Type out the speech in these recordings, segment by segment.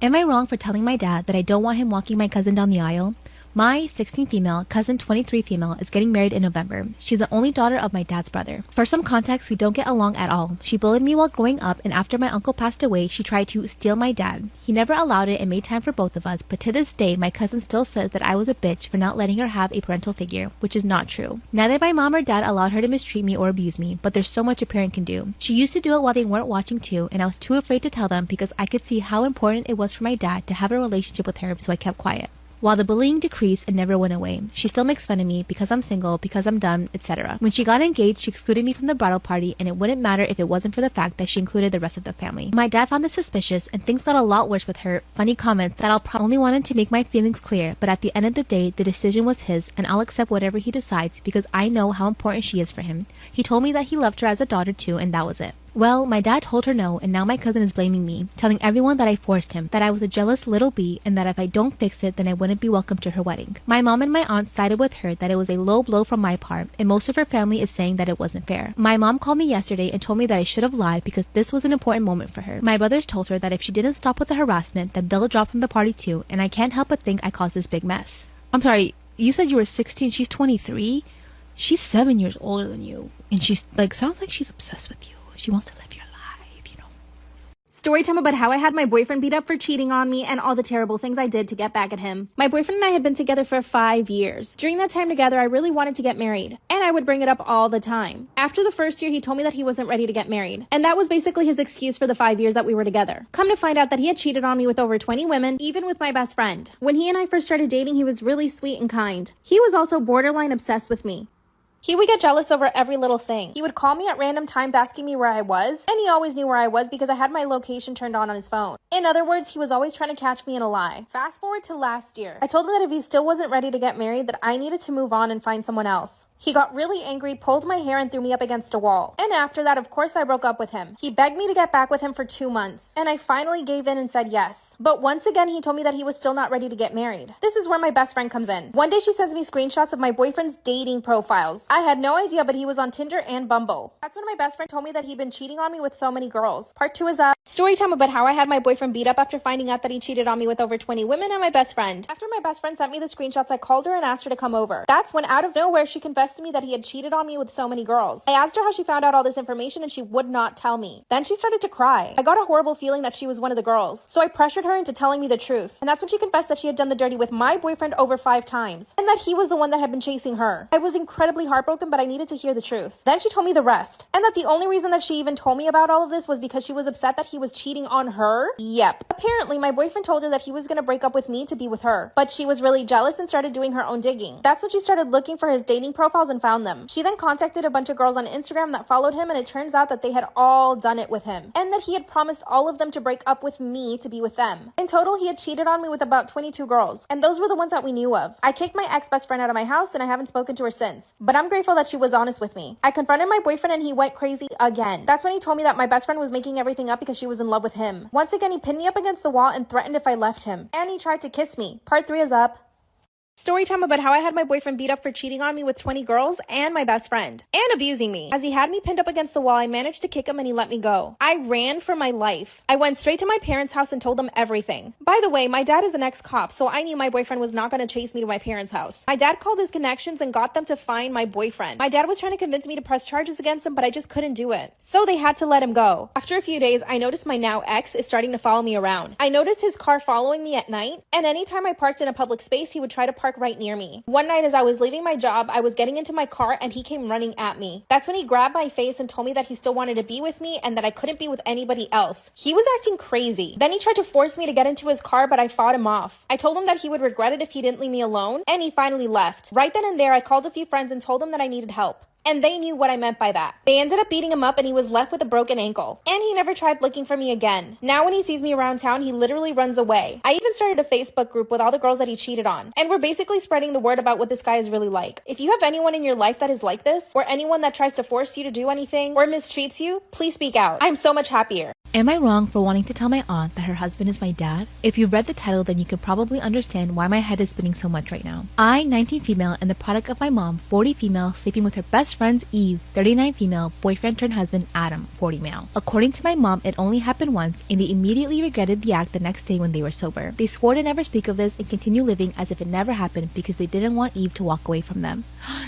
Am I wrong for telling my dad that I don't want him walking my cousin down the aisle? My 16 female, cousin 23 female, is getting married in November. She's the only daughter of my dad's brother. For some context, we don't get along at all. She bullied me while growing up, and after my uncle passed away, she tried to steal my dad. He never allowed it and made time for both of us, but to this day, my cousin still says that I was a bitch for not letting her have a parental figure, which is not true. Neither my mom or dad allowed her to mistreat me or abuse me, but there's so much a parent can do. She used to do it while they weren't watching too, and I was too afraid to tell them because I could see how important it was for my dad to have a relationship with her, so I kept quiet. While the bullying decreased, it never went away. She still makes fun of me because I'm single, because I'm dumb, etc. When she got engaged, she excluded me from the bridal party, and it wouldn't matter if it wasn't for the fact that she included the rest of the family. My dad found this suspicious, and things got a lot worse with her. Funny comments that I'll probably only wanted to make my feelings clear, but at the end of the day, the decision was his, and I'll accept whatever he decides because I know how important she is for him. He told me that he loved her as a daughter too, and that was it. Well, my dad told her no, and now my cousin is blaming me, telling everyone that I forced him, that I was a jealous little bee, and that if I don't fix it, then I wouldn't be welcome to her wedding. My mom and my aunt sided with her that it was a low blow from my part, and most of her family is saying that it wasn't fair. My mom called me yesterday and told me that I should have lied because this was an important moment for her. My brothers told her that if she didn't stop with the harassment, then they'll drop from the party too, and I can't help but think I caused this big mess. I'm sorry, you said you were 16, she's 23? She's 7 years older than you, and she's sounds like she's obsessed with you. She wants to live your life, you know. Story time about how I had my boyfriend beat up for cheating on me and all the terrible things I did to get back at him. My boyfriend and I had been together for 5 years. During that time together, I really wanted to get married, and I would bring it up all the time. After the first year, he told me that he wasn't ready to get married, and that was basically his excuse for the 5 years that we were together. Come to find out that he had cheated on me with over 20 women, even with my best friend. When he and I first started dating, he was really sweet and kind. He was also borderline obsessed with me. He would get jealous over every little thing. He would call me at random times asking me where I was, and he always knew where I was because I had my location turned on his phone. In other words, he was always trying to catch me in a lie. Fast forward to last year. I told him that if he still wasn't ready to get married, that I needed to move on and find someone else. He got really angry, pulled my hair, and threw me up against a wall. And after that, of course, I broke up with him. He begged me to get back with him for 2 months, and I finally gave in and said yes. But once again, he told me that he was still not ready to get married. This is where my best friend comes in. One day, she sends me screenshots of my boyfriend's dating profiles. I had no idea, but he was on Tinder and Bumble. That's when my best friend told me that he'd been cheating on me with so many girls. Part 2 is up. Story time about how I had my boyfriend beat up after finding out that he cheated on me with over 20 women and my best friend. After my best friend sent me the screenshots, I called her and asked her to come over. That's when out of nowhere, she confessed to me that he had cheated on me with so many girls. I asked her how she found out all this information and she would not tell me. Then she started to cry. I got a horrible feeling that she was one of the girls. So I pressured her into telling me the truth. And that's when she confessed that she had done the dirty with my boyfriend over 5 times. And that he was the one that had been chasing her. I was incredibly heartbroken, but I needed to hear the truth. Then she told me the rest. And that the only reason that she even told me about all of this was because she was upset that he was cheating on her. Yep. Apparently, my boyfriend told her that he was going to break up with me to be with her. But she was really jealous and started doing her own digging. That's when she started looking for his dating profiles and found them. She then contacted a bunch of girls on Instagram that followed him, and it turns out that they had all done it with him. And that he had promised all of them to break up with me to be with them. In total, he had cheated on me with about 22 girls. And those were the ones that we knew of. I kicked my ex-best friend out of my house, and I haven't spoken to her since. But I'm grateful that she was honest with me. I confronted my boyfriend and he went crazy again. That's when he told me that my best friend was making everything up because she was in love with him. Once again, he pinned me up against the wall and threatened if I left him. And he tried to kiss me. Part 3 is up. Story time about how I had my boyfriend beat up for cheating on me with 20 girls and my best friend. And abusing me. As he had me pinned up against the wall, I managed to kick him and he let me go. I ran for my life. I went straight to my parents' house and told them everything. By the way, my dad is an ex-cop, so I knew my boyfriend was not going to chase me to my parents' house. My dad called his connections and got them to find my boyfriend. My dad was trying to convince me to press charges against him, but I just couldn't do it. So they had to let him go. After a few days, I noticed my now ex is starting to follow me around. I noticed his car following me at night, and anytime I parked in a public space, he would try to park right near me. One night as I was leaving my job, I was getting into my car and he came running at me. That's when he grabbed my face and told me that he still wanted to be with me and that I couldn't be with anybody else. He was acting crazy. Then he tried to force me to get into his car, but I fought him off. I told him that he would regret it if he didn't leave me alone, and he finally left. Right then and there, I called a few friends and told them that I needed help. And they knew what I meant by that. They ended up beating him up and he was left with a broken ankle. And he never tried looking for me again. Now when he sees me around town, he literally runs away. I even started a Facebook group with all the girls that he cheated on. And we're basically spreading the word about what this guy is really like. If you have anyone in your life that is like this, or anyone that tries to force you to do anything, or mistreats you, please speak out. I'm so much happier. Am I wrong for wanting to tell my aunt that her husband is my dad? If you've read the title, then you can probably understand why my head is spinning so much right now. I, 19 female, and the product of my mom, 40 female, sleeping with her best friend's Eve, 39 female, boyfriend turned husband Adam, 40 male. According to my mom, it only happened once, and they immediately regretted the act the next day when they were sober. They swore to never speak of this and continue living as if it never happened because they didn't want Eve to walk away from them.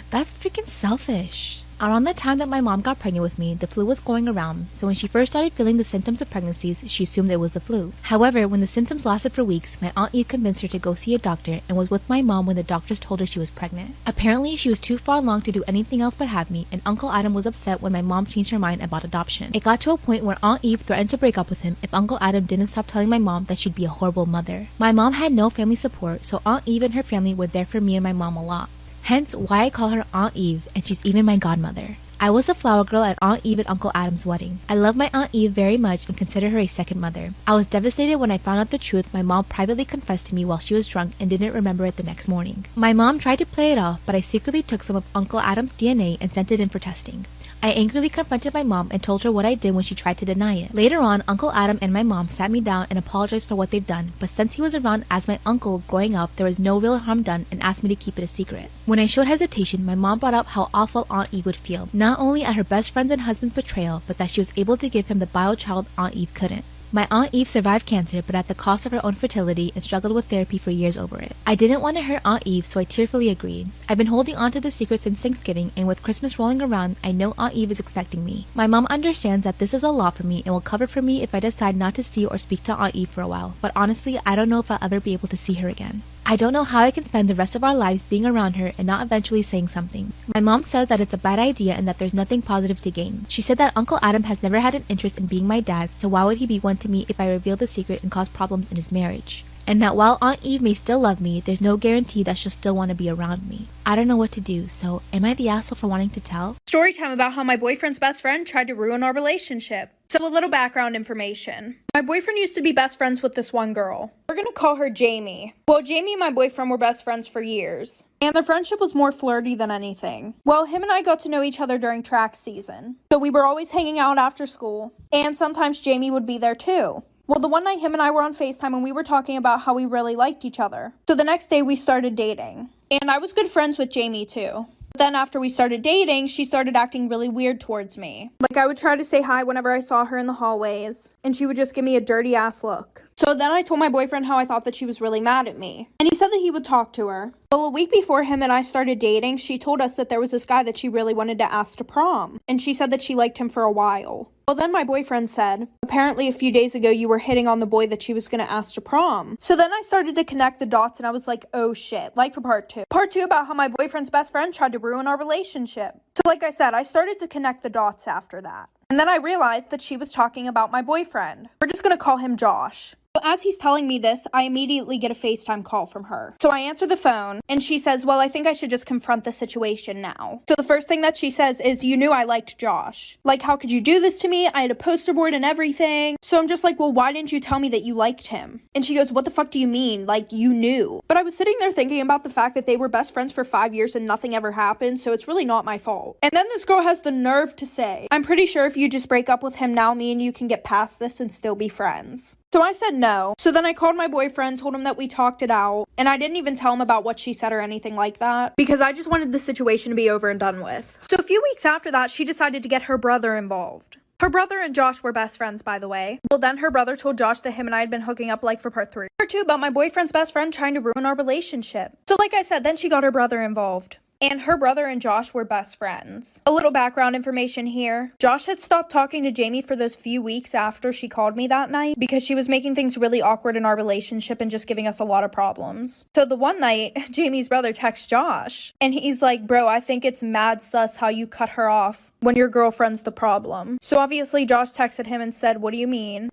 That's freaking selfish. Around the time that my mom got pregnant with me, the flu was going around, so when she first started feeling the symptoms of pregnancies, she assumed it was the flu. However, when the symptoms lasted for weeks, my Aunt Eve convinced her to go see a doctor and was with my mom when the doctors told her she was pregnant. Apparently, she was too far along to do anything else but have me, and Uncle Adam was upset when my mom changed her mind about adoption. It got to a point where Aunt Eve threatened to break up with him if Uncle Adam didn't stop telling my mom that she'd be a horrible mother. My mom had no family support, so Aunt Eve and her family were there for me and my mom a lot. Hence why I call her Aunt Eve, and she's even my godmother. I was a flower girl at Aunt Eve and Uncle Adam's wedding. I love my Aunt Eve very much and consider her a second mother. I was devastated when I found out the truth my mom privately confessed to me while she was drunk and didn't remember it the next morning. My mom tried to play it off, but I secretly took some of Uncle Adam's DNA and sent it in for testing. I angrily confronted my mom and told her what I did when she tried to deny it. Later on, Uncle Adam and my mom sat me down and apologized for what they've done, but since he was around as my uncle growing up, there was no real harm done and asked me to keep it a secret. When I showed hesitation, my mom brought up how awful Aunt Eve would feel, not only at her best friend's and husband's betrayal, but that she was able to give him the bio child Aunt Eve couldn't. My Aunt Eve survived cancer, but at the cost of her own fertility and struggled with therapy for years over it. I didn't want to hurt Aunt Eve, so I tearfully agreed. I've been holding on to the secret since Thanksgiving, and with Christmas rolling around, I know Aunt Eve is expecting me. My mom understands that this is a lot for me and will cover for me if I decide not to see or speak to Aunt Eve for a while, but honestly, I don't know if I'll ever be able to see her again. I don't know how I can spend the rest of our lives being around her and not eventually saying something. My mom said that it's a bad idea and that there's nothing positive to gain. She said that Uncle Adam has never had an interest in being my dad, so why would he be one to me if I reveal the secret and cause problems in his marriage? And that while Aunt Eve may still love me, there's no guarantee that she'll still want to be around me. I don't know what to do, so am I the asshole for wanting to tell? Story time about how my boyfriend's best friend tried to ruin our relationship. So a little background information. My boyfriend used to be best friends with this one girl. We're gonna call her Jamie. Well, Jamie and my boyfriend were best friends for years, and their friendship was more flirty than anything. Well, him and I got to know each other during track season, so we were always hanging out after school, and sometimes Jamie would be there too. Well, the one night him and I were on FaceTime and we were talking about how we really liked each other. So the next day we started dating, and I was good friends with Jamie too. Then after we started dating, she started acting really weird towards me. Like, I would try to say hi whenever I saw her in the hallways, and she would just give me a dirty ass look. So then I told my boyfriend how I thought that she was really mad at me, and he said that he would talk to her. Well, a week before him and I started dating, she told us that there was this guy that she really wanted to ask to prom, and she said that she liked him for a while. Well, then my boyfriend said, apparently a few days ago you were hitting on the boy that she was going to ask to prom. So then I started to connect the dots and I was like, oh shit, like for part two. Part two about how my boyfriend's best friend tried to ruin our relationship. So like I said, I started to connect the dots after that. And then I realized that she was talking about my boyfriend. We're just going to call him Josh. As he's telling me this, I immediately get a FaceTime call from her. So I answer the phone, and she says, well, I think I should just confront the situation now. So the first thing that she says is, you knew I liked Josh. Like, how could you do this to me? I had a poster board and everything. So I'm just like, well, why didn't you tell me that you liked him? And she goes, what the fuck do you mean? Like, you knew. But I was sitting there thinking about the fact that they were best friends for 5 years and nothing ever happened, so it's really not my fault. And then this girl has the nerve to say, I'm pretty sure if you just break up with him now, me and you can get past this and still be friends. So I said no. So then I called my boyfriend, told him that we talked it out, and I didn't even tell him about what she said or anything like that, because I just wanted the situation to be over and done with. So a few weeks after that, she decided to get her brother involved. Her brother and Josh were best friends, by the way. Well, then her brother told Josh that him and I had been hooking up like for part 3. Part 2 about my boyfriend's best friend trying to ruin our relationship. So like I said, then she got her brother involved. And her brother and Josh were best friends. A little background information here. Josh had stopped talking to Jamie for those few weeks after she called me that night because she was making things really awkward in our relationship and just giving us a lot of problems. So the one night, Jamie's brother texts Josh, and he's like, bro, I think it's mad sus how you cut her off when your girlfriend's the problem. So obviously Josh texted him and said, what do you mean?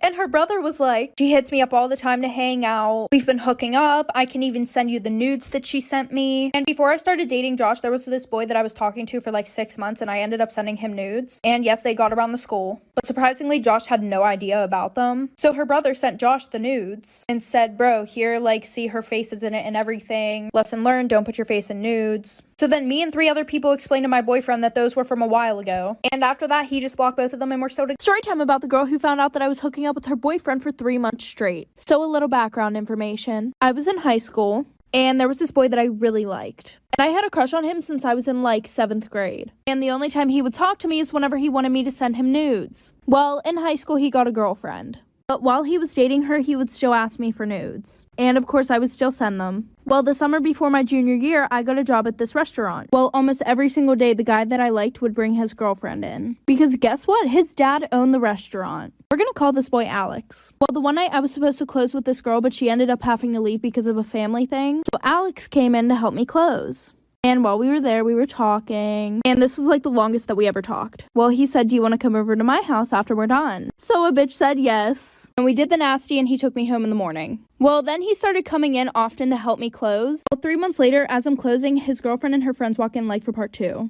And her brother was like, she hits me up all the time to hang out. We've been hooking up. I can even send you the nudes that she sent me. And before I started dating Josh, there was this boy that I was talking to for like 6 months, and I ended up sending him nudes. And yes, they got around the school. But surprisingly, Josh had no idea about them. So her brother sent Josh the nudes and said, bro, here, like, see her face is in it and everything. Lesson learned, don't put your face in nudes. So then me and 3 other people explained to my boyfriend that those were from a while ago. And after that, he just blocked both of them and we're still together. Storytime about the girl who found out that I was hooking up with her boyfriend for 3 months straight. So a little background information. I was in high school, and there was this boy that I really liked. And I had a crush on him since I was in like 7th grade. And the only time he would talk to me is whenever he wanted me to send him nudes. Well, in high school, he got a girlfriend. But while he was dating her, he would still ask me for nudes. And of course, I would still send them. Well, the summer before my junior year, I got a job at this restaurant. Well, almost every single day, the guy that I liked would bring his girlfriend in. Because guess what? His dad owned the restaurant. We're gonna call this boy Alex. Well, the one night I was supposed to close with this girl, but she ended up having to leave because of a family thing. So Alex came in to help me close. And while we were there, we were talking. And this was like the longest that we ever talked. Well, he said, do you want to come over to my house after we're done? So a bitch said yes. And we did the nasty and he took me home in the morning. Well, then he started coming in often to help me close. Well, 3 months later, as I'm closing, his girlfriend and her friends walk in like for part 2.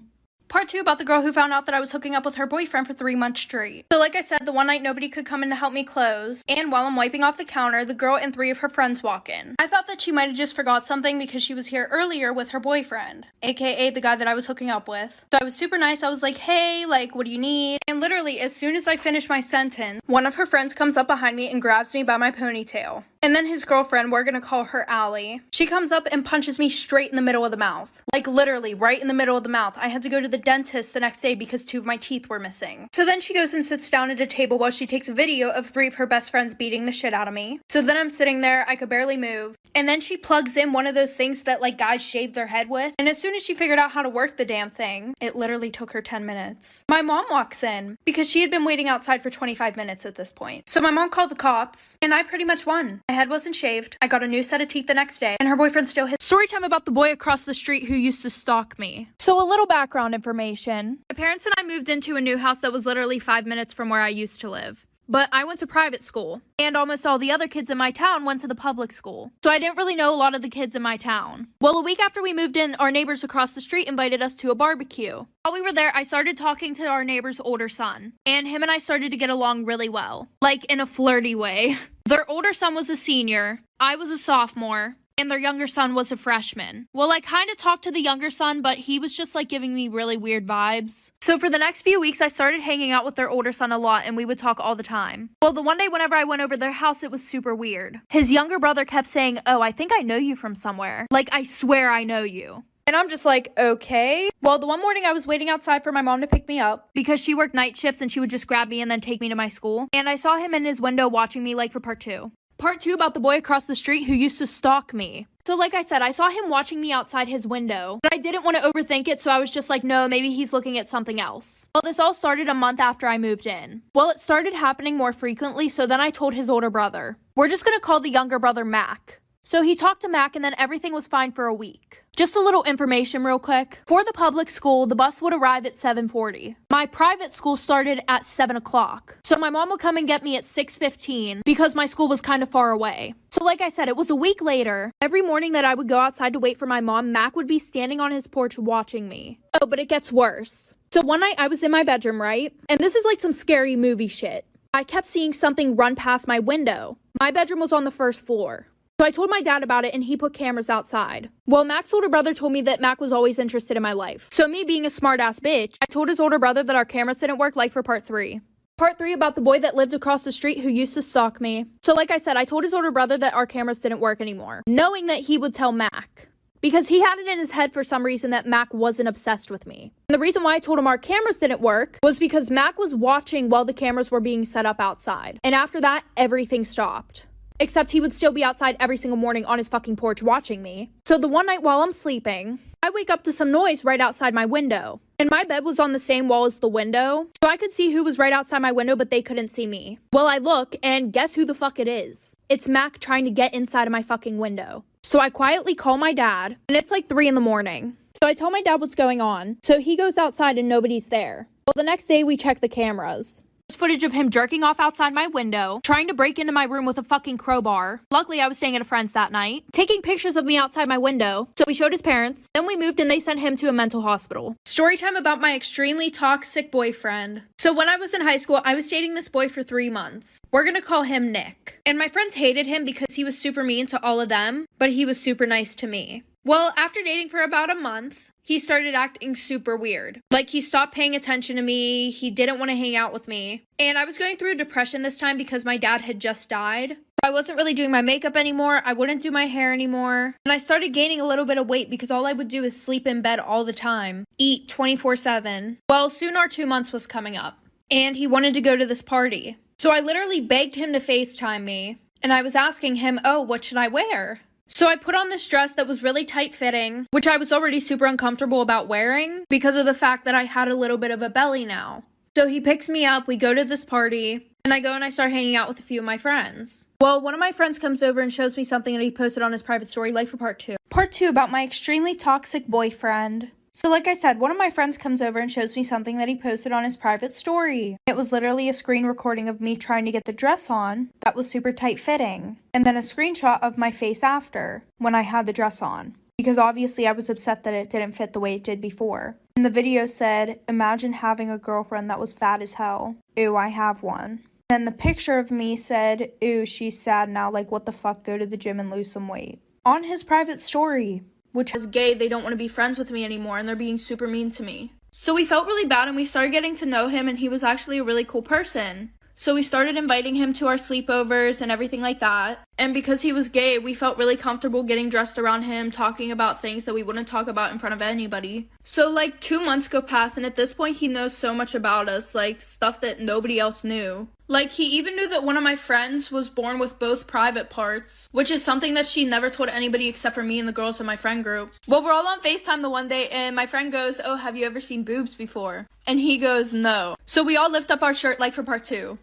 Part 2 about the girl who found out that I was hooking up with her boyfriend for 3 months straight. So like I said, the one night nobody could come in to help me close, and while I'm wiping off the counter, the girl and 3 of her friends walk in. I thought that she might have just forgot something because she was here earlier with her boyfriend, aka the guy that I was hooking up with. So I was super nice. I was like, hey, like, what do you need? And literally, as soon as I finish my sentence, one of her friends comes up behind me and grabs me by my ponytail. And then his girlfriend, we're gonna call her Allie, she comes up and punches me straight in the middle of the mouth. Like literally right in the middle of the mouth. I had to go to the dentist the next day because 2 of my teeth were missing. So then she goes and sits down at a table while she takes a video of 3 of her best friends beating the shit out of me. So then I'm sitting there, I could barely move. And then she plugs in one of those things that like guys shave their head with. And as soon as she figured out how to work the damn thing, it literally took her 10 minutes. My mom walks in because she had been waiting outside for 25 minutes at this point. So my mom called the cops and I pretty much won. My head wasn't shaved. I got a new set of teeth the next day and her boyfriend still hit. Storytime about the boy across the street who used to stalk me. So a little background information. My parents and I moved into a new house that was literally 5 minutes from where I used to live. But I went to private school, and almost all the other kids in my town went to the public school. So I didn't really know a lot of the kids in my town. Well, a week after we moved in, our neighbors across the street invited us to a barbecue. While we were there, I started talking to our neighbor's older son, and him and I started to get along really well. Like, in a flirty way. Their older son was a senior, I was a sophomore, and their younger son was a freshman. Well, I kind of talked to the younger son, but he was just like giving me really weird vibes. So for the next few weeks, I started hanging out with their older son a lot and we would talk all the time. Well, the one day whenever I went over their house, it was super weird. His younger brother kept saying, oh, I think I know you from somewhere. Like, I swear I know you. And I'm just like, okay. Well, the one morning I was waiting outside for my mom to pick me up because she worked night shifts and she would just grab me and then take me to my school. And I saw him in his window watching me like for part 2. Part 2 about the boy across the street who used to stalk me. So like I said, I saw him watching me outside his window, but I didn't want to overthink it, so I was just like, no, maybe he's looking at something else. Well, this all started a month after I moved in. Well, it started happening more frequently, so then I told his older brother. We're just gonna call the younger brother Mac. So he talked to Mac and then everything was fine for a week. Just a little information real quick. For the public school, the bus would arrive at 7:40. My private school started at 7 o'clock. So my mom would come and get me at 6:15 because my school was kind of far away. So like I said, it was a week later. Every morning that I would go outside to wait for my mom, Mac would be standing on his porch watching me. Oh, but it gets worse. So one night I was in my bedroom, right? And this is like some scary movie shit. I kept seeing something run past my window. My bedroom was on the first floor. So I told my dad about it and he put cameras outside. Well, Mac's older brother told me that Mac was always interested in my life. So me being a smart ass bitch, I told his older brother that our cameras didn't work like for part 3. Part 3 about the boy that lived across the street who used to stalk me. So like I said, I told his older brother that our cameras didn't work anymore, knowing that he would tell Mac. Because he had it in his head for some reason that Mac wasn't obsessed with me. And the reason why I told him our cameras didn't work was because Mac was watching while the cameras were being set up outside. And after that, everything stopped. Except he would still be outside every single morning on his fucking porch watching me. So the one night while I'm sleeping, I wake up to some noise right outside my window. And my bed was on the same wall as the window, so I could see who was right outside my window, but they couldn't see me. Well, I look, and guess who the fuck it is? It's Mac trying to get inside of my fucking window. So I quietly call my dad, and it's like 3 in the morning. So I tell my dad what's going on. So he goes outside and nobody's there. Well, the next day we check the cameras. Footage of him jerking off outside my window, trying to break into my room with a fucking crowbar. Luckily, I was staying at a friend's that night. Taking pictures of me outside my window. So we showed his parents. Then we moved and they sent him to a mental hospital. Story time about my extremely toxic boyfriend. So when I was in high school, I was dating this boy for 3 months. We're gonna call him Nick. And my friends hated him because he was super mean to all of them, but he was super nice to me. Well, after dating for about a month, he started acting super weird. Like, he stopped paying attention to me, he didn't want to hang out with me. And I was going through a depression this time because my dad had just died. I wasn't really doing my makeup anymore, I wouldn't do my hair anymore. And I started gaining a little bit of weight because all I would do is sleep in bed all the time. Eat 24/7. Well, soon our 2 months was coming up. And he wanted to go to this party. So I literally begged him to FaceTime me. And I was asking him, oh, what should I wear? So I put on this dress that was really tight-fitting, which I was already super uncomfortable about wearing because of the fact that I had a little bit of a belly now. So he picks me up, we go to this party, and I go and I start hanging out with a few of my friends. Well, one of my friends comes over and shows me something that he posted on his private story, like for part 2. Part 2 about my extremely toxic boyfriend. So like I said, one of my friends comes over and shows me something that he posted on his private story. It was literally a screen recording of me trying to get the dress on that was super tight fitting. And then a screenshot of my face after when I had the dress on. Because obviously I was upset that it didn't fit the way it did before. And the video said, imagine having a girlfriend that was fat as hell. Ew, I have one. Then the picture of me said, ew, she's sad now, like what the fuck, go to the gym and lose some weight. On his private story. Which is gay, they don't want to be friends with me anymore and they're being super mean to me. So we felt really bad and we started getting to know him and he was actually a really cool person. So we started inviting him to our sleepovers and everything like that. And because he was gay, we felt really comfortable getting dressed around him, talking about things that we wouldn't talk about in front of anybody. So like 2 months go past and at this point he knows so much about us, like stuff that nobody else knew. Like, he even knew that one of my friends was born with both private parts, which is something that she never told anybody except for me and the girls in my friend group. Well, we're all on FaceTime the one day, and my friend goes, oh, have you ever seen boobs before? And he goes, no. So we all lift up our shirt like for part 2.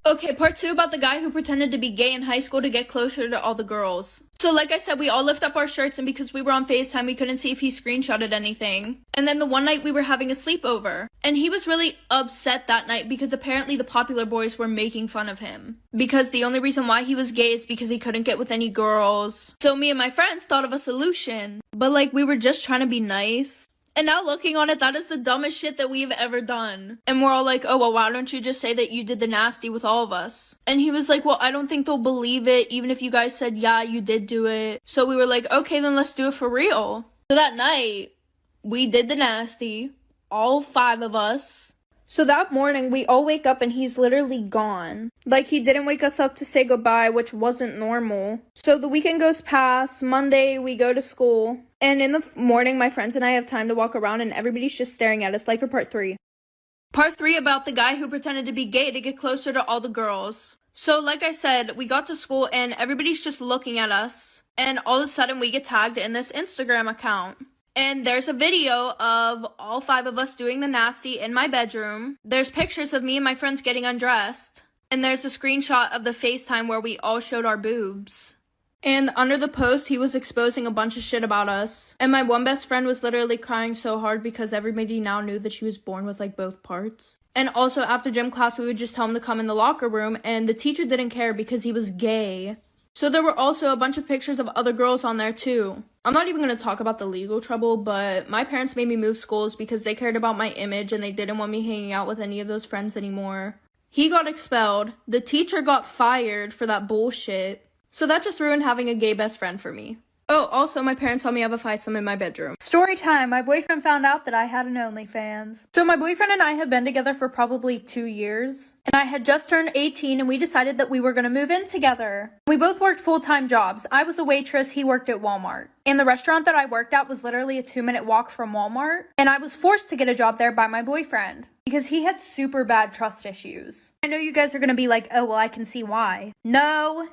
Okay, part 2 about the guy who pretended to be gay in high school to get closer to all the girls. So like I said, we all lift up our shirts and because we were on FaceTime, we couldn't see if he screenshotted anything. And then the one night we were having a sleepover. And he was really upset that night because apparently the popular boys were making fun of him. Because the only reason why he was gay is because he couldn't get with any girls. So me and my friends thought of a solution. But like, we were just trying to be nice. And now looking on it, that is the dumbest shit that we've ever done. And we're all like, oh, well, why don't you just say that you did the nasty with all of us? And he was like, well, I don't think they'll believe it, even if you guys said, yeah, you did do it. So we were like, okay, then let's do it for real. So that night, we did the nasty, all 5 of us. So that morning, we all wake up and he's literally gone. Like, he didn't wake us up to say goodbye, which wasn't normal. So the weekend goes past. Monday, we go to school. And in the morning, my friends and I have time to walk around and everybody's just staring at us, like for part 3. Part 3 about the guy who pretended to be gay to get closer to all the girls. So like I said, we got to school and everybody's just looking at us. And all of a sudden, we get tagged in this Instagram account. And there's a video of all 5 of us doing the nasty in my bedroom. There's pictures of me and my friends getting undressed. And there's a screenshot of the FaceTime where we all showed our boobs. And under the post, he was exposing a bunch of shit about us. And my one best friend was literally crying so hard because everybody now knew that she was born with like both parts. And also after gym class, we would just tell him to come in the locker room. And the teacher didn't care because he was gay. So there were also a bunch of pictures of other girls on there too. I'm not even going to talk about the legal trouble, but my parents made me move schools because they cared about my image and they didn't want me hanging out with any of those friends anymore. He got expelled. The teacher got fired for that bullshit. So that just ruined having a gay best friend for me. Oh, also, my parents told me I have a foursome in my bedroom. Story time. My boyfriend found out that I had an OnlyFans. So my boyfriend and I have been together for probably 2 years. And I had just turned 18 and we decided that we were going to move in together. We both worked full-time jobs. I was a waitress, he worked at Walmart. And the restaurant that I worked at was literally a 2-minute walk from Walmart. And I was forced to get a job there by my boyfriend because he had super bad trust issues. I know you guys are going to be like, oh, well, I can see why. No.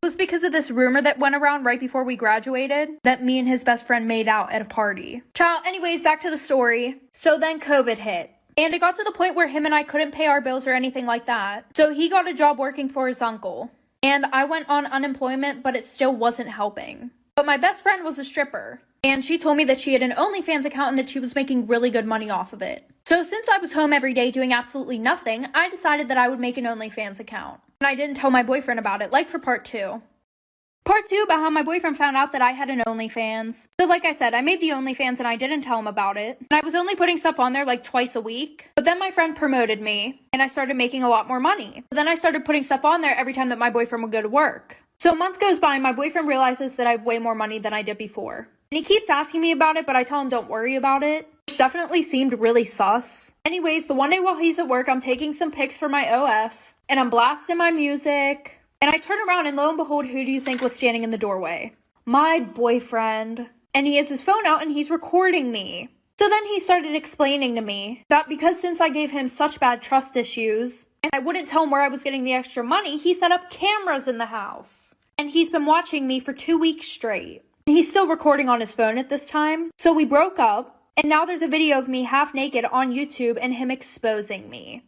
It was because of this rumor that went around right before we graduated that me and his best friend made out at a party. Child, anyways, back to the story. So then COVID hit. And it got to the point where him and I couldn't pay our bills or anything like that. So he got a job working for his uncle. And I went on unemployment, but it still wasn't helping. But my best friend was a stripper. And she told me that she had an OnlyFans account and that she was making really good money off of it. So since I was home every day doing absolutely nothing, I decided that I would make an OnlyFans account. And I didn't tell my boyfriend about it, like for part 2. Part 2 about how my boyfriend found out that I had an OnlyFans. So like I said, I made the OnlyFans and I didn't tell him about it. And I was only putting stuff on there like twice a week. But then my friend promoted me and I started making a lot more money. But then I started putting stuff on there every time that my boyfriend would go to work. So a month goes by and my boyfriend realizes that I have way more money than I did before. And he keeps asking me about it, but I tell him don't worry about it. Which definitely seemed really sus. Anyways, the one day while he's at work, I'm taking some pics for my OF. And I'm blasting my music. And I turn around and lo and behold, who do you think was standing in the doorway? My boyfriend. And he has his phone out and he's recording me. So then he started explaining to me that because since I gave him such bad trust issues and I wouldn't tell him where I was getting the extra money, he set up cameras in the house. And he's been watching me for 2 weeks straight. He's still recording on his phone at this time. So we broke up. And now there's a video of me half naked on YouTube and him exposing me.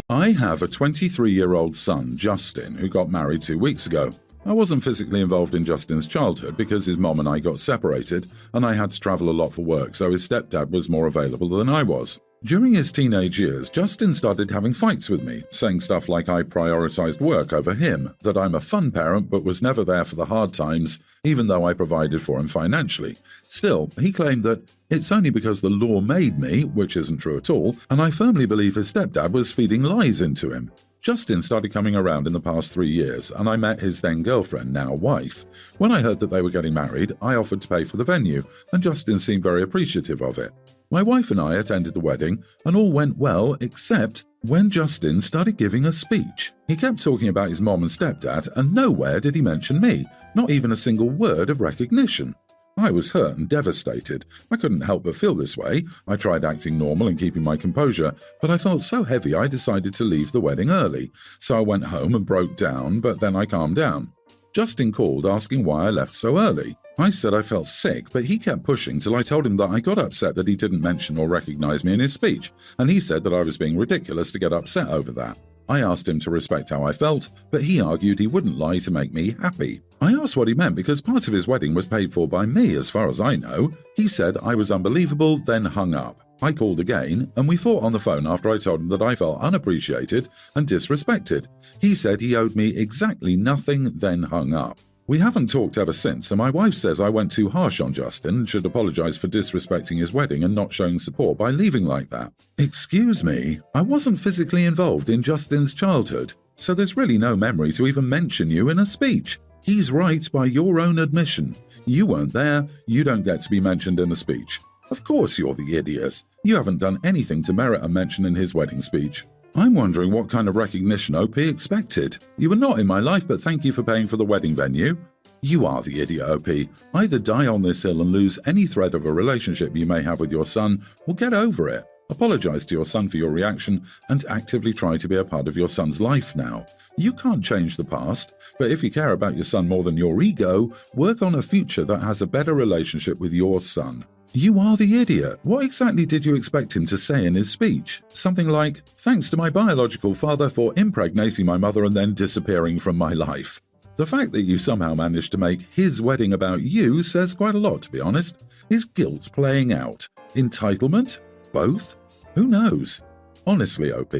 I have a 23-year-old son, Justin, who got married 2 weeks ago. I wasn't physically involved in Justin's childhood because his mom and I got separated and I had to travel a lot for work, so his stepdad was more available than I was. During his teenage years, Justin started having fights with me, saying stuff like I prioritized work over him, that I'm a fun parent but was never there for the hard times, even though I provided for him financially. Still, he claimed that it's only because the law made me, which isn't true at all, and I firmly believe his stepdad was feeding lies into him. Justin started coming around in the past 3 years, and I met his then-girlfriend, now wife. When I heard that they were getting married, I offered to pay for the venue, and Justin seemed very appreciative of it. My wife and I attended the wedding, and all went well, except when Justin started giving a speech. He kept talking about his mom and stepdad, and nowhere did he mention me, not even a single word of recognition. I was hurt and devastated. I couldn't help but feel this way. I tried acting normal and keeping my composure, but I felt so heavy I decided to leave the wedding early. So I went home and broke down, but then I calmed down. Justin called asking why I left so early. I said I felt sick, but he kept pushing till I told him that I got upset that he didn't mention or recognize me in his speech, and he said that I was being ridiculous to get upset over that. I asked him to respect how I felt, but he argued he wouldn't lie to make me happy. I asked what he meant because part of his wedding was paid for by me as far as I know. He said I was unbelievable, then hung up. I called again, and we fought on the phone after I told him that I felt unappreciated and disrespected. He said he owed me exactly nothing, then hung up. We haven't talked ever since, and my wife says I went too harsh on Justin and should apologize for disrespecting his wedding and not showing support by leaving like that. Excuse me, I wasn't physically involved in Justin's childhood, so there's really no memory to even mention you in a speech. He's right by your own admission. You weren't there, you don't get to be mentioned in a speech. Of course you're the idiot. You haven't done anything to merit a mention in his wedding speech. I'm wondering what kind of recognition OP expected. You were not in my life, but thank you for paying for the wedding venue. You are the idiot, OP. Either die on this hill and lose any thread of a relationship you may have with your son, or get over it. Apologize to your son for your reaction and actively try to be a part of your son's life now. You can't change the past, but if you care about your son more than your ego, work on a future that has a better relationship with your son. You are the idiot. What exactly did you expect him to say in his speech? Something like, thanks to my biological father for impregnating my mother and then disappearing from my life. The fact that you somehow managed to make his wedding about you says quite a lot, to be honest. Is guilt playing out? Entitlement? Both? Who knows? Honestly, OP,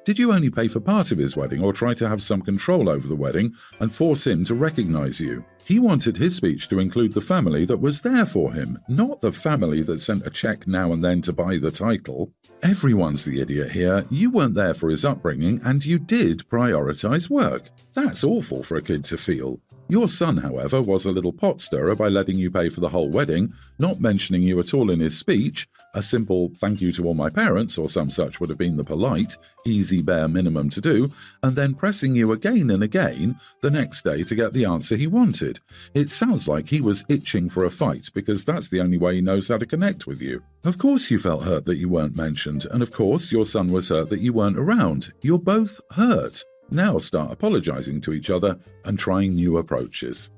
did you only pay for part of his wedding or try to have some control over the wedding and force him to recognize you? He wanted his speech to include the family that was there for him, not the family that sent a check now and then to buy the title. Everyone's the idiot here. You weren't there for his upbringing and you did prioritize work. That's awful for a kid to feel. Your son, however, was a little pot stirrer by letting you pay for the whole wedding, not mentioning you at all in his speech. A simple thank you to all my parents or some such would have been the polite, easy bare minimum to do, and then pressing you again and again the next day to get the answer he wanted. It sounds like he was itching for a fight because that's the only way he knows how to connect with you. Of course you felt hurt that you weren't mentioned, and of course your son was hurt that you weren't around. You're both hurt. Now start apologizing to each other and trying new approaches.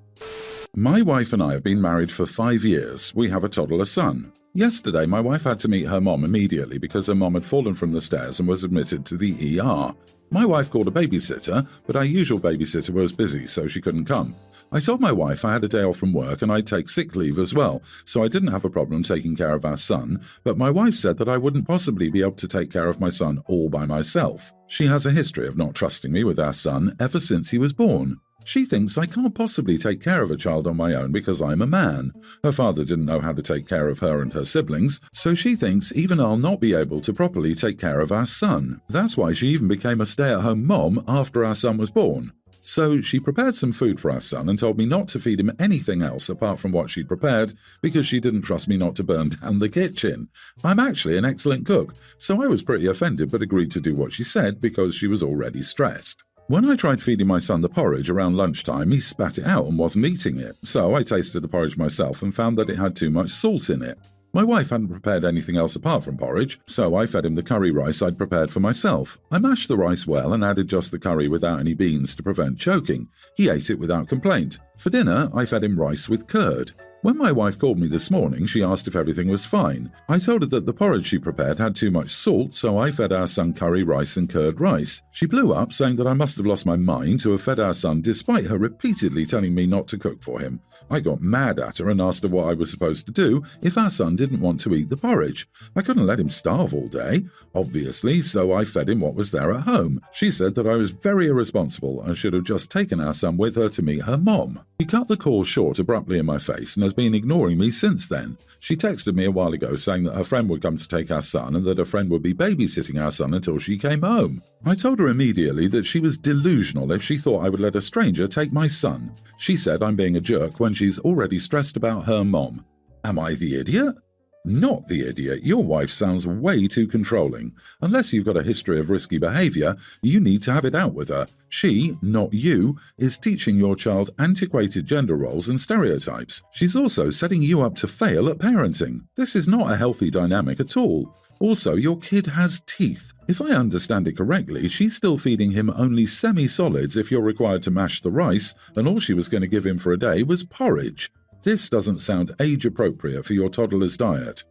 My wife and I have been married for 5 years. We have a toddler son. Yesterday, my wife had to meet her mom immediately because her mom had fallen from the stairs and was admitted to the ER. My wife called a babysitter, but our usual babysitter was busy, so she couldn't come. I told my wife I had a day off from work and I'd take sick leave as well, so I didn't have a problem taking care of our son, but my wife said that I wouldn't possibly be able to take care of my son all by myself. She has a history of not trusting me with our son ever since he was born. She thinks I can't possibly take care of a child on my own because I'm a man. Her father didn't know how to take care of her and her siblings, so she thinks even I'll not be able to properly take care of our son. That's why she even became a stay-at-home mom after our son was born. So she prepared some food for our son and told me not to feed him anything else apart from what she'd prepared because she didn't trust me not to burn down the kitchen. I'm actually an excellent cook, so I was pretty offended but agreed to do what she said because she was already stressed. When I tried feeding my son the porridge around lunchtime, he spat it out and wasn't eating it, so I tasted the porridge myself and found that it had too much salt in it. My wife hadn't prepared anything else apart from porridge, so I fed him the curry rice I'd prepared for myself. I mashed the rice well and added just the curry without any beans to prevent choking. He ate it without complaint. For dinner, I fed him rice with curd. When my wife called me this morning, she asked if everything was fine. I told her that the porridge she prepared had too much salt, so I fed our son curry rice and curd rice. She blew up, saying that I must have lost my mind to have fed our son despite her repeatedly telling me not to cook for him. I got mad at her and asked her what I was supposed to do if our son didn't want to eat the porridge. I couldn't let him starve all day, obviously, so I fed him what was there at home. She said that I was very irresponsible and should have just taken our son with her to meet her mom. She cut the call short abruptly in my face and has been ignoring me since then. She texted me a while ago saying that her friend would come to take our son and that a friend would be babysitting our son until she came home. I told her immediately that she was delusional if she thought I would let a stranger take my son. She said I'm being a jerk when she's already stressed about her mom. Am I the idiot? Not the idiot. Your wife sounds way too controlling. Unless you've got a history of risky behavior, you need to have it out with her. She, not you, is teaching your child antiquated gender roles and stereotypes. She's also setting you up to fail at parenting. This is not a healthy dynamic at all. Also, your kid has teeth. If I understand it correctly, she's still feeding him only semi-solids if you're required to mash the rice, and all she was going to give him for a day was porridge. This doesn't sound age-appropriate for your toddler's diet.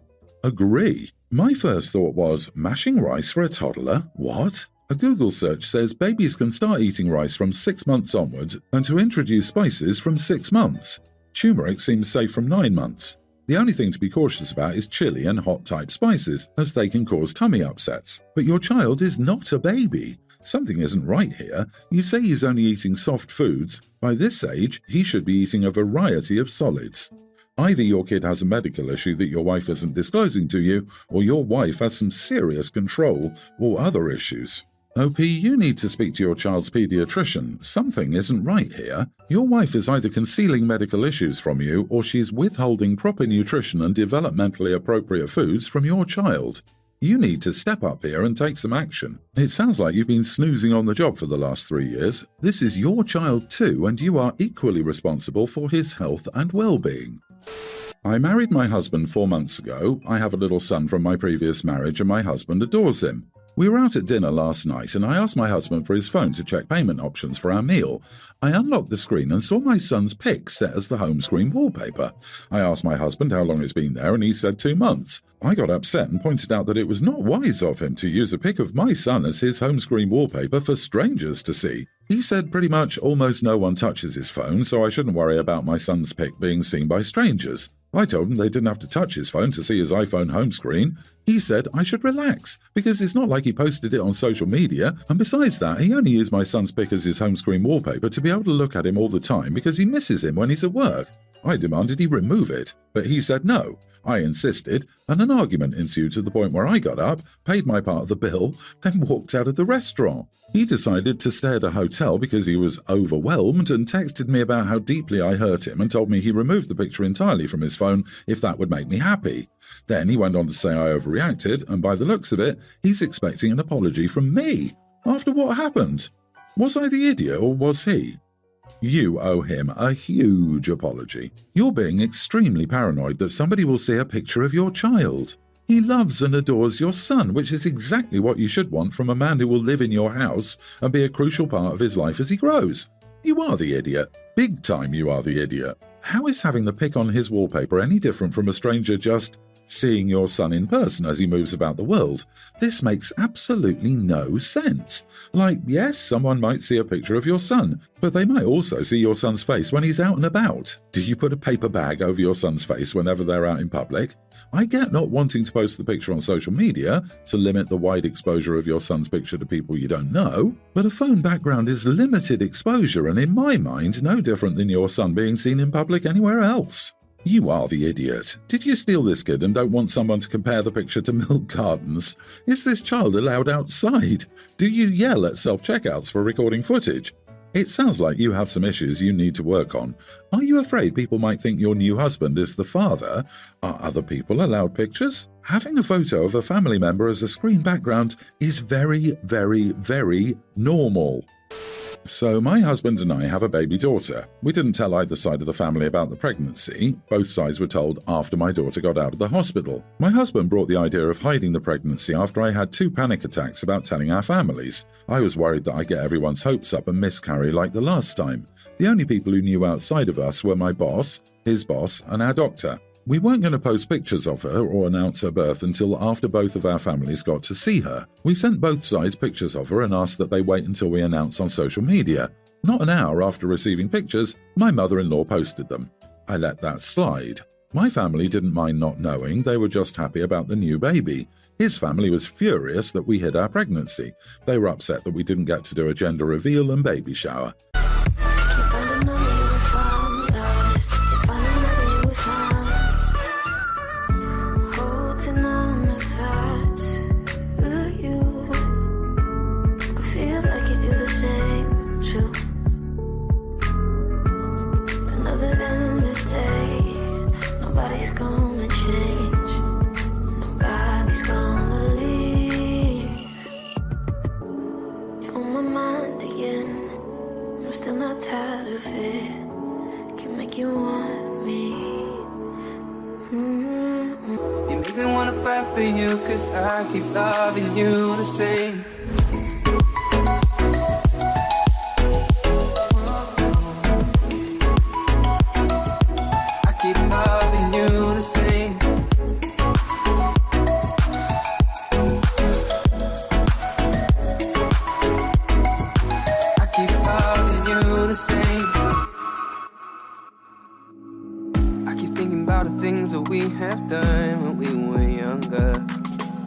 Agree. My first thought was, mashing rice for a toddler? What? A Google search says babies can start eating rice from 6 months onwards and to introduce spices from 6 months. Turmeric seems safe from 9 months. The only thing to be cautious about is chili and hot-type spices, as they can cause tummy upsets. But your child is not a baby. Something isn't right here. You say he's only eating soft foods. By this age, he should be eating a variety of solids. Either your kid has a medical issue that your wife isn't disclosing to you, or your wife has some serious control or other issues. OP, you need to speak to your child's pediatrician. Something isn't right here. Your wife is either concealing medical issues from you, or she's withholding proper nutrition and developmentally appropriate foods from your child. You need to step up here and take some action. It sounds like you've been snoozing on the job for the last 3 years. This is your child too, and you are equally responsible for his health and well-being. I married my husband 4 months ago. I have a little son from my previous marriage and my husband adores him. We were out at dinner last night and I asked my husband for his phone to check payment options for our meal. I unlocked the screen and saw my son's pic set as the home screen wallpaper. I asked my husband how long it's been there and he said 2 months. I got upset and pointed out that it was not wise of him to use a pic of my son as his home screen wallpaper for strangers to see. He said pretty much almost no one touches his phone, so I shouldn't worry about my son's pic being seen by strangers. I told him they didn't have to touch his phone to see his iPhone home screen. He said I should relax, because it's not like he posted it on social media, and besides that, he only used my son's pic as his home screen wallpaper to be able to look at him all the time because he misses him when he's at work. I demanded he remove it, but he said no. I insisted, and an argument ensued to the point where I got up, paid my part of the bill, then walked out of the restaurant. He decided to stay at a hotel because he was overwhelmed and texted me about how deeply I hurt him and told me he removed the picture entirely from his phone if that would make me happy. Then he went on to say I overreacted, and by the looks of it, he's expecting an apology from me. After what happened? Was I the idiot or was he? You owe him a huge apology. You're being extremely paranoid that somebody will see a picture of your child. He loves and adores your son, which is exactly what you should want from a man who will live in your house and be a crucial part of his life as he grows. You are the idiot. Big time you are the idiot. How is having the pic on his wallpaper any different from a stranger just seeing your son in person as he moves about the world? This makes absolutely no sense. Like, yes, someone might see a picture of your son, but they might also see your son's face when he's out and about. Do you put a paper bag over your son's face whenever they're out in public? I get not wanting to post the picture on social media to limit the wide exposure of your son's picture to people you don't know, but a phone background is limited exposure and in my mind no different than your son being seen in public anywhere else. You are the idiot. Did you steal this kid and don't want someone to compare the picture to milk cartons? Is this child allowed outside? Do you yell at self-checkouts for recording footage? It sounds like you have some issues you need to work on. Are you afraid people might think your new husband is the father? Are other people allowed pictures? Having a photo of a family member as a screen background is very, very, very normal. So my husband and I have a baby daughter. We didn't tell either side of the family about the pregnancy. Both sides were told after my daughter got out of the hospital. My husband brought the idea of hiding the pregnancy after I had 2 panic attacks about telling our families. I was worried that I'd get everyone's hopes up and miscarry like the last time. The only people who knew outside of us were my boss, his boss, and our doctor. We weren't going to post pictures of her or announce her birth until after both of our families got to see her. We sent both sides pictures of her and asked that they wait until we announce on social media. Not an hour after receiving pictures, my mother-in-law posted them. I let that slide. My family didn't mind not knowing, they were just happy about the new baby. His family was furious that we hid our pregnancy. They were upset that we didn't get to do a gender reveal and baby shower. Still not tired of it. Can make you want me. You make me wanna fight for you, cause I keep loving you the same. I keep loving you the same. I keep loving you the same. I keep thinking about the things that we have done when we were younger.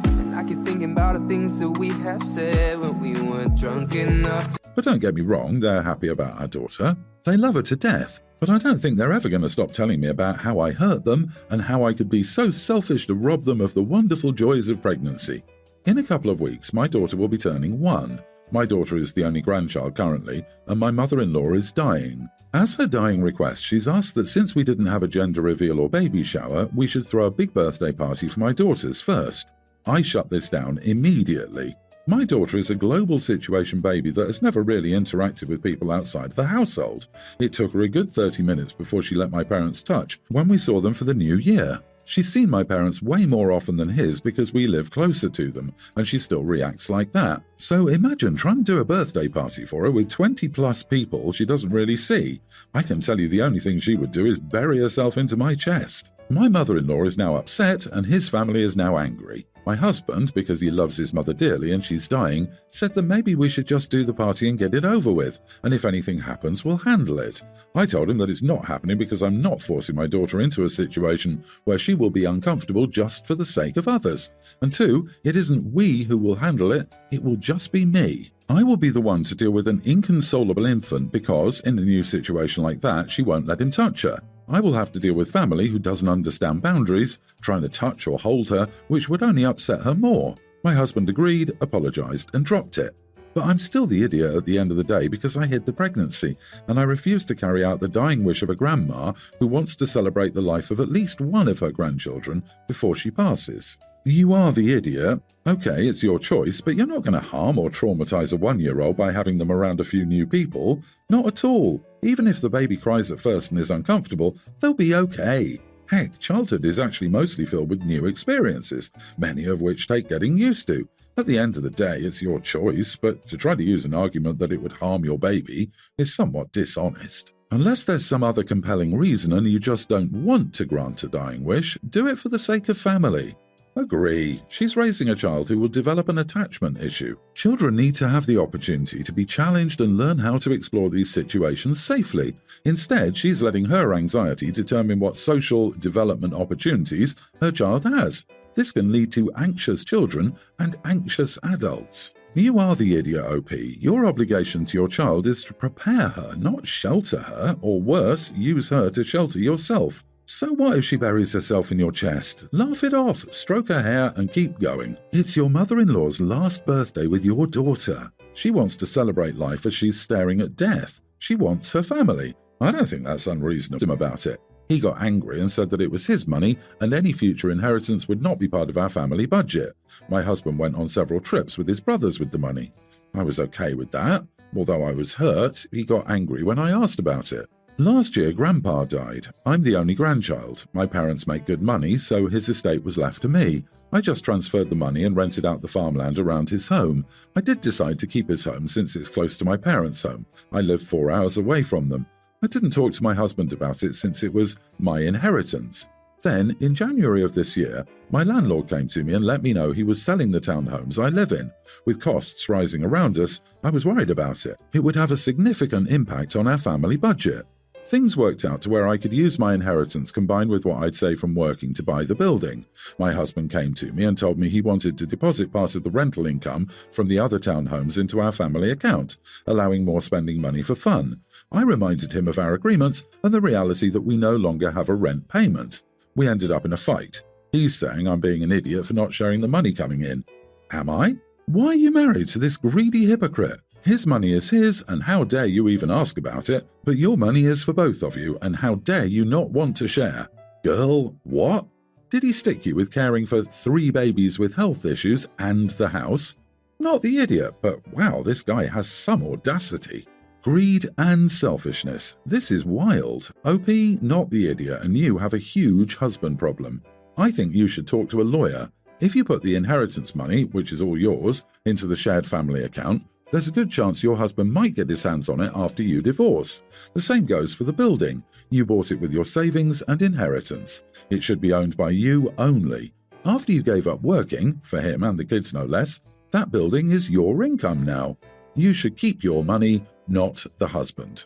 And I keep thinking about the things that we have said when we weren't drunk enough to. But don't get me wrong, they're happy about our daughter. They love her to death. But I don't think they're ever going to stop telling me about how I hurt them and how I could be so selfish to rob them of the wonderful joys of pregnancy. In a couple of weeks, my daughter will be turning 1. My daughter is the only grandchild currently, and my mother-in-law is dying. As her dying request, she's asked that since we didn't have a gender reveal or baby shower, we should throw a big birthday party for my daughters first. I shut this down immediately. My daughter is a global situation baby that has never really interacted with people outside the household. It took her a good 30 minutes before she let my parents touch when we saw them for the new year. She's seen my parents way more often than his because we live closer to them, and she still reacts like that. So imagine trying to do a birthday party for her with 20 plus people she doesn't really see. I can tell you the only thing she would do is bury herself into my chest. My mother-in-law is now upset and his family is now angry. My husband, because he loves his mother dearly and she's dying, said that maybe we should just do the party and get it over with, and if anything happens, we'll handle it. I told him that it's not happening because I'm not forcing my daughter into a situation where she will be uncomfortable just for the sake of others. And 2, it isn't we who will handle it, it will just be me. I will be the one to deal with an inconsolable infant because, in a new situation like that, she won't let him touch her. I will have to deal with family who doesn't understand boundaries, trying to touch or hold her, which would only upset her more. My husband agreed, apologized, and dropped it. But I'm still the idiot at the end of the day because I hid the pregnancy, and I refuse to carry out the dying wish of a grandma who wants to celebrate the life of at least one of her grandchildren before she passes. You are the idiot. Okay, it's your choice, but you're not going to harm or traumatize a 1-year-old by having them around a few new people. Not at all. Even if the baby cries at first and is uncomfortable, they'll be okay. Heck, childhood is actually mostly filled with new experiences, many of which take getting used to. At the end of the day, it's your choice, but to try to use an argument that it would harm your baby is somewhat dishonest. Unless there's some other compelling reason and you just don't want to grant a dying wish, do it for the sake of family. Agree. She's raising a child who will develop an attachment issue. Children need to have the opportunity to be challenged and learn how to explore these situations safely. Instead, she's letting her anxiety determine what social development opportunities her child has. This can lead to anxious children and anxious adults. You are the idiot, OP. Your obligation to your child is to prepare her, not shelter her, or worse, use her to shelter yourself. So what if she buries herself in your chest? Laugh it off, stroke her hair, and keep going. It's your mother-in-law's last birthday with your daughter. She wants to celebrate life as she's staring at death. She wants her family. I don't think that's unreasonable about it. He got angry and said that it was his money and any future inheritance would not be part of our family budget. My husband went on several trips with his brothers with the money. I was okay with that. Although I was hurt, he got angry when I asked about it. Last year, Grandpa died. I'm the only grandchild. My parents make good money, so his estate was left to me. I just transferred the money and rented out the farmland around his home. I did decide to keep his home since it's close to my parents' home. I live 4 hours away from them. I didn't talk to my husband about it since it was my inheritance. Then, in January of this year, my landlord came to me and let me know he was selling the townhomes I live in. With costs rising around us, I was worried about it. It would have a significant impact on our family budget. Things worked out to where I could use my inheritance combined with what I'd save from working to buy the building. My husband came to me and told me he wanted to deposit part of the rental income from the other townhomes into our family account, allowing more spending money for fun. I reminded him of our agreements and the reality that we no longer have a rent payment. We ended up in a fight. He's saying I'm being an idiot for not sharing the money coming in. Am I? Why are you married to this greedy hypocrite? His money is his, and how dare you even ask about it? But your money is for both of you, and how dare you not want to share? Girl, what? Did he stick you with caring for 3 babies with health issues and the house? Not the idiot, but wow, this guy has some audacity. Greed and selfishness. This is wild. OP, not the idiot, and you have a huge husband problem. I think you should talk to a lawyer. If you put the inheritance money, which is all yours, into the shared family account, there's a good chance your husband might get his hands on it after you divorce. The same goes for the building. You bought it with your savings and inheritance. It should be owned by you only. After you gave up working, for him and the kids no less, that building is your income now. You should keep your money, not the husband.